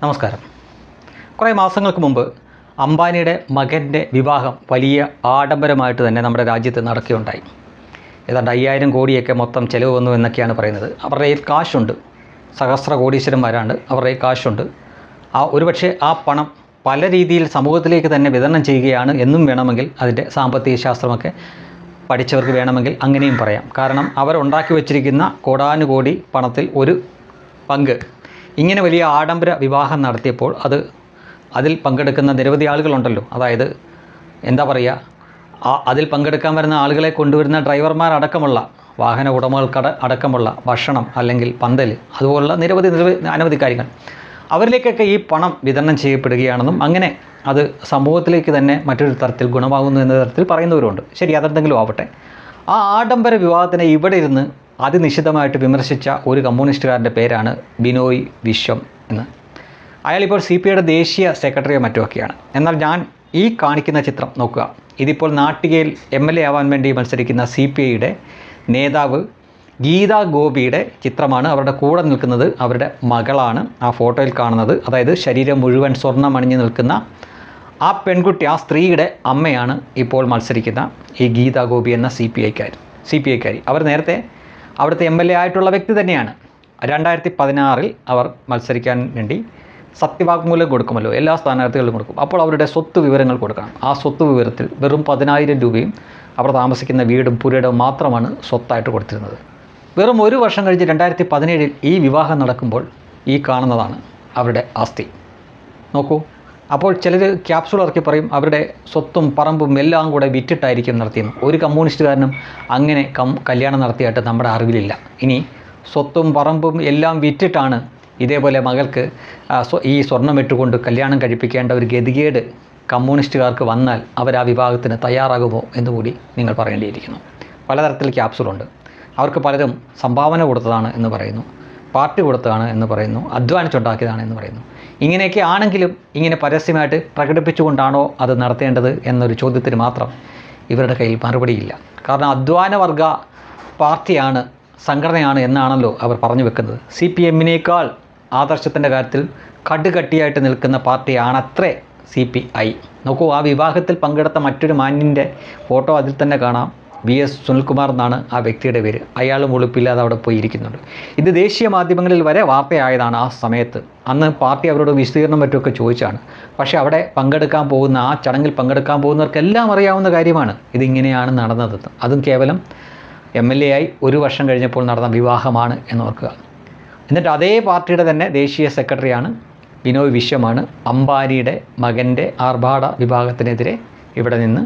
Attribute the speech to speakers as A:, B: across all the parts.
A: നമസ്കാരം. കുറേ മാസങ്ങൾക്ക് മുമ്പ് അംബാനിയുടെ മകൻ്റെ വിവാഹം വലിയ ആഡംബരമായിട്ട് തന്നെ നമ്മുടെ രാജ്യത്ത് നടക്കുകയുണ്ടായി. ഏതാണ്ട് 5000 കോടിയൊക്കെ മൊത്തം ചിലവ് വന്നു എന്നൊക്കെയാണ് പറയുന്നത്. അവരുടെ കയ്യിൽ കാശുണ്ട്, സഹസ്ര കോടീശ്വരന്മാരാണ്, അവരുടെ കയ്യിൽ കാശുണ്ട്. ഒരുപക്ഷെ ആ പണം പല രീതിയിൽ സമൂഹത്തിലേക്ക് തന്നെ വിതരണം ചെയ്യുകയാണ് എന്നും വേണമെങ്കിൽ അതിൻ്റെ സാമ്പത്തിക ശാസ്ത്രമൊക്കെ പഠിച്ചവർക്ക് വേണമെങ്കിൽ അങ്ങനെയും പറയാം. കാരണം അവരുണ്ടാക്കി വച്ചിരിക്കുന്ന കോടാനുകോടി പണത്തിൽ ഒരു പങ്ക് ഇങ്ങനെ വലിയ ആഡംബര വിവാഹം നടത്തിയപ്പോൾ അതിൽ പങ്കെടുക്കുന്ന നിരവധി ആളുകളുണ്ടല്ലോ. അതായത് എന്താ പറയുക, അതിൽ പങ്കെടുക്കാൻ വരുന്ന ആളുകളെ കൊണ്ടുവരുന്ന ഡ്രൈവർമാരടക്കമുള്ള വാഹന ഉടമകൾക്ക് അടക്കമുള്ള ഭക്ഷണം അല്ലെങ്കിൽ പന്തൽ അതുപോലുള്ള അനവധി കാര്യങ്ങൾ അവരിലേക്കൊക്കെ ഈ പണം വിതരണം ചെയ്യപ്പെടുകയാണെന്നും അങ്ങനെ അത് സമൂഹത്തിലേക്ക് തന്നെ മറ്റൊരു തരത്തിൽ ഗുണമാകുന്നു എന്ന തരത്തിൽ പറയുന്നവരുണ്ട്. ശരി, അതെന്തെങ്കിലും ആവട്ടെ. ആ ആഡംബര വിവാഹത്തിനെ ഇവിടെ ഇരുന്ന് അതിനിശിതമായിട്ട് വിമർശിച്ച ഒരു കമ്മ്യൂണിസ്റ്റുകാരൻ്റെ പേരാണ് ബിനോയ് വിശ്വം എന്ന്. അയാളിപ്പോൾ CPIയുടെ ദേശീയ സെക്രട്ടറിയോ മറ്റുമൊക്കെയാണ്. എന്നാൽ ഞാൻ ഈ കാണിക്കുന്ന ചിത്രം നോക്കുക. ഇതിപ്പോൾ നാട്ടികയിൽ MLA ആവാൻ വേണ്ടി മത്സരിക്കുന്ന CPIയുടെ നേതാവ് ഗീതാ ഗോപിയുടെ ചിത്രമാണ്. അവരുടെ കൂടെ നിൽക്കുന്നത് അവരുടെ മകളാണ് ആ ഫോട്ടോയിൽ കാണുന്നത്. അതായത് ശരീരം മുഴുവൻ സ്വർണ്ണം അണിഞ്ഞു നിൽക്കുന്ന ആ പെൺകുട്ടി, ആ സ്ത്രീയുടെ അമ്മയാണ് ഇപ്പോൾ മത്സരിക്കുന്ന ഈ ഗീതാ ഗോപി എന്ന CPIക്കാരി. അവർ നേരത്തെ അവിടുത്തെ MLA ആയിട്ടുള്ള വ്യക്തി തന്നെയാണ്. 2016 അവർ മത്സരിക്കാൻ വേണ്ടി സത്യവാങ്മൂലം കൊടുക്കുമല്ലോ, എല്ലാ സ്ഥാനാർത്ഥികളും കൊടുക്കും. അപ്പോൾ അവരുടെ സ്വത്ത് വിവരങ്ങൾ കൊടുക്കണം. ആ സ്വത്ത് വിവരത്തിൽ വെറും 10,000 രൂപയും അവർ താമസിക്കുന്ന വീടും പുരയിടവും മാത്രമാണ് സ്വത്തായിട്ട് കൊടുത്തിരുന്നത്. വെറും ഒരു വർഷം കഴിഞ്ഞ് 2017 ഈ വിവാഹം നടക്കുമ്പോൾ ഈ കാണുന്നതാണ് അവരുടെ ആസ്തി. നോക്കൂ. അപ്പോൾ ചിലർ ക്യാപ്സൂൾ ഇറക്കി പറയും അവരുടെ സ്വത്തും പറമ്പും എല്ലാം കൂടെ വിറ്റിട്ടായിരിക്കും നടത്തിയെന്ന്. ഒരു കമ്മ്യൂണിസ്റ്റുകാരനും അങ്ങനെ കല്യാണം നടത്തിയായിട്ട് നമ്മുടെ അറിവിലില്ല. ഇനി സ്വത്തും പറമ്പും എല്ലാം വിറ്റിട്ടാണ് ഇതേപോലെ മകൾക്ക് ഈ സ്വർണം ഇട്ടുകൊണ്ട് കല്യാണം കഴിപ്പിക്കേണ്ട ഒരു ഗതികേട് കമ്മ്യൂണിസ്റ്റുകാർക്ക് വന്നാൽ അവർ ആ വിവാഹത്തിന് തയ്യാറാകുമോ എന്നുകൂടി നിങ്ങൾ പറയേണ്ടിയിരിക്കുന്നു. പലതരത്തിൽ ക്യാപ്സൂളുണ്ട്. അവർക്ക് പലരും സംഭാവന കൊടുത്തതാണ് എന്ന് പറയുന്നു, പാർട്ടി കൊടുത്തതാണ് എന്ന് പറയുന്നു, അധ്വാനിച്ചുണ്ടാക്കിയതാണ് എന്ന് പറയുന്നു. ഇങ്ങനെയൊക്കെ ആണെങ്കിലും ഇങ്ങനെ പരസ്യമായിട്ട് പ്രകടിപ്പിച്ചുകൊണ്ടാണോ അത് നടത്തേണ്ടത് എന്നൊരു ചോദ്യത്തിന് മാത്രം ഇവരുടെ കയ്യിൽ മറുപടിയില്ല. കാരണം അധ്വാനവർഗ പാർട്ടിയാണ്, സംഘടനയാണ് എന്നാണല്ലോ അവർ പറഞ്ഞു വെക്കുന്നത്. CPMനേക്കാൾ ആദർശത്തിൻ്റെ കാര്യത്തിൽ കടുകട്ടിയായിട്ട് നിൽക്കുന്ന പാർട്ടിയാണത്രേ CPI. നോക്കൂ, ആ വിവാഹത്തിൽ പങ്കെടുത്ത മറ്റൊരു മാന്യൻ്റെ ഫോട്ടോ അതിൽ തന്നെ കാണാം. VS സുനിൽകുമാർ എന്നാണ് ആ വ്യക്തിയുടെ പേര്. അയാളും ഉളുപ്പില്ലാതെ അവിടെ പോയി ഇരിക്കുന്നുണ്ട്. ഇത് ദേശീയ മാധ്യമങ്ങളിൽ വരെ വാർത്തയായതാണ് ആ സമയത്ത്. അന്ന് പാർട്ടി അവരോട് വിശദീകരണം മറ്റുമൊക്കെ ചോദിച്ചാണ്. പക്ഷേ അവിടെ പങ്കെടുക്കാൻ പോകുന്ന, ആ ചടങ്ങിൽ പങ്കെടുക്കാൻ പോകുന്നവർക്കെല്ലാം അറിയാവുന്ന കാര്യമാണ് ഇതിങ്ങനെയാണ് നടന്നത്. അതും കേവലം MLA ആയി ഒരു വർഷം കഴിഞ്ഞപ്പോൾ നടന്ന വിവാഹമാണ് എന്നോർക്കുക. എന്നിട്ട് അതേ പാർട്ടിയുടെ തന്നെ ദേശീയ സെക്രട്ടറിയാണ് ബിനോയ് വിശ്വമാണ് അംബാനിയുടെ മകൻ്റെ ആർഭാട വിഭാഗത്തിനെതിരെ ഇവിടെ നിന്ന്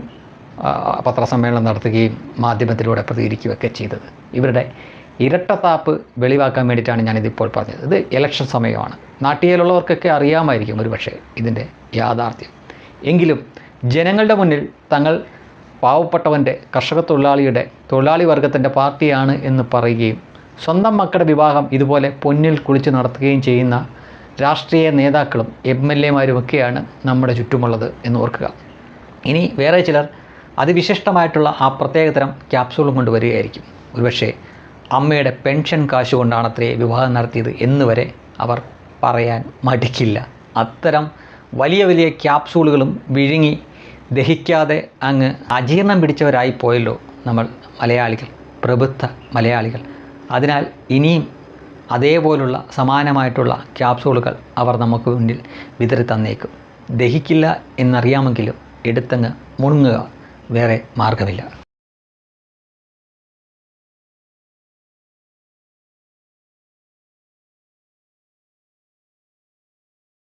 A: പത്രസമ്മേളനം നടത്തുകയും മാധ്യമത്തിലൂടെ പ്രതികരിക്കുകയൊക്കെ ചെയ്തത്. ഇവരുടെ ഇരട്ടത്താപ്പ് വെളിവാക്കാൻ വേണ്ടിയിട്ടാണ് ഞാനിതിപ്പോൾ പറഞ്ഞത്. ഇത് ഇലക്ഷൻ സമയമാണ്. നാട്ടികയിലുള്ളവർക്കൊക്കെ അറിയാമായിരിക്കും ഒരുപക്ഷെ ഇതിൻ്റെ യാഥാർത്ഥ്യം. എങ്കിലും ജനങ്ങളുടെ മുന്നിൽ തങ്ങൾ പാവപ്പെട്ടവൻ്റെ, കർഷക തൊഴിലാളി വർഗത്തിൻ്റെ പാർട്ടിയാണ് എന്ന് പറയുകയും സ്വന്തം മക്കളുടെ വിവാഹം ഇതുപോലെ പൊന്നിൽ കുളിച്ച് നടത്തുകയും ചെയ്യുന്ന രാഷ്ട്രീയ നേതാക്കളും MLAമാരുമൊക്കെയാണ് നമ്മുടെ ചുറ്റുമുള്ളത് എന്ന് ഓർക്കുക. ഇനി വേറെ ചിലർ അതിവിശിഷ്ടമായിട്ടുള്ള ആ പ്രത്യേകതരം ക്യാപ്സൂളും കൊണ്ട് വരികയായിരിക്കും. ഒരുപക്ഷെ അമ്മയുടെ പെൻഷൻ കാശ് കൊണ്ടാണത്രേ വിവാഹം നടത്തിയത് എന്ന് വരെ അവർ പറയാൻ മടിക്കില്ല. അത്തരം വലിയ വലിയ ക്യാപ്സൂളുകളും വിഴുങ്ങി ദഹിക്കാതെ അങ്ങ് അജീർണം പിടിച്ചവരായി പോയല്ലോ നമ്മൾ മലയാളികൾ, പ്രബുദ്ധ മലയാളികൾ. അതിനാൽ ഇനിയും അതേപോലുള്ള സമാനമായിട്ടുള്ള ക്യാപ്സൂളുകൾ അവർ നമുക്ക് മുന്നിൽ വിതറി തന്നേക്കും. ദഹിക്കില്ല എന്നറിയാമെങ്കിലും എടുത്തങ്ങ് മുണുങ്ങുക, വേറെ മാർഗമില്ല.